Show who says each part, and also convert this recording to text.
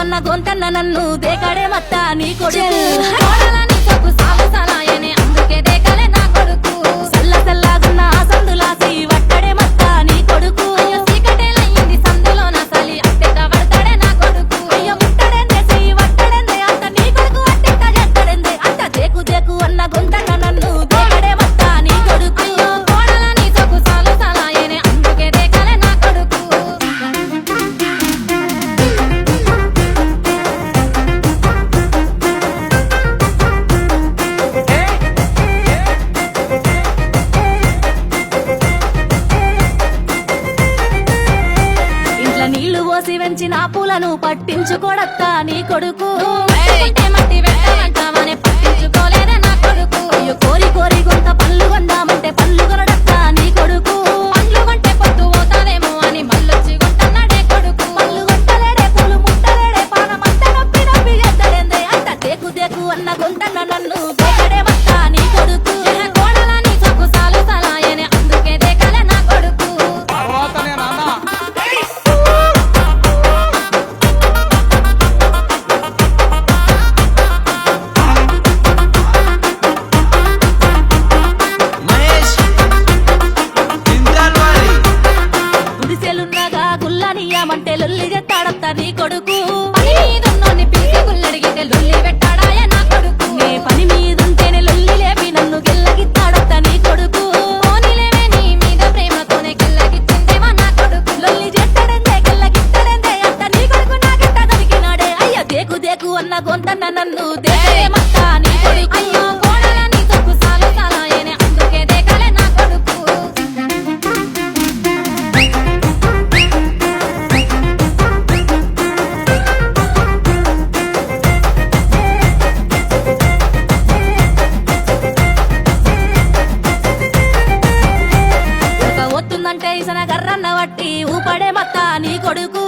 Speaker 1: అన్న గొంతన్న నన్ను దేకడే మత్త నీ కొడుకు అందుకే దేకలే నా కొడుకు సల్ల సల్లాగున్న ఆ సందులాసి వట్టడే మత్త నీ కొడుకు చీకటేలయ్యింది సందులో నా సలి అట్టెట పడతాడే నా కొడుకు అయ్య ముట్టడెందే చెయ్యి వట్టడెందే అంత నీ కొడుకు అట్టెట చేస్తాడెందే అంత దేకు దేకు అన్న గొంతన్న నన్ను దేకడే మత్త నీ కొడుకు కోడలని సొక్కు సాలు సలాయనే అందుకే దేకలే నా కొడుకు నీళ్లు పోసి వెంచిన పూలను పట్టించుకోడత్తా నీ కొడుకు మట్టి వెంటామంటామని పట్టించుకోలేదే నా కొడుకు అయ్యో కోరి కోరి కొంత పళ్ళు కొందామంటే పళ్ళు కొనడత్తా నీ కొడుకు పళ్ళు కొంటే పొద్దు పోతానేమో అని మళ్ళొచ్చి కొంటన్నాడే కొడుకు పళ్ళు కొంటలేడే పూలు ముట్టలేడే పానమంతా నొప్పి నొప్పి చేస్తాడేందే అంత దేకు దేకు అన్న గొంతన్న నన్ను దేకడే మత్తా నీ కొడుకు కోడలని సొక్కు సాలు సలాయనే అందుకే దేకలే నా కొడుకు గుల్లానియామంటే లొల్లి చెత్తాడత్తా నీ కొడుకు పని మీదున్నోని పిలిచి గుల్లడిగితే లొల్లి పెట్టాడాయ నా కొడుకు నే పని మీదుంటేనే లొల్లి లేపి నన్ను గెల్లగిత్తాడత్తా నీ కొడుకు పోనీలేవే నీ మీద ప్రేమతోనే గెల్లగిచ్చిందేమా నా కొడుకు లొల్లి చేస్తాడందే గెల్లగిత్తడందే అంత నీ కొడుకు నాకెట్ట దొరికినాడే అయ్యో దేకు దేకు అన్న గొంతన్న నన్ను దేకమత్తా నీ కొడుకు అయ్యో కోడలని సొక్కు సాలు సలాయనే అందుకే దేకలే నా కొడుకు వస్తుందంటే ఇసన గర్రన్న వట్టి ఊపడే మత్త నీ కొడుకు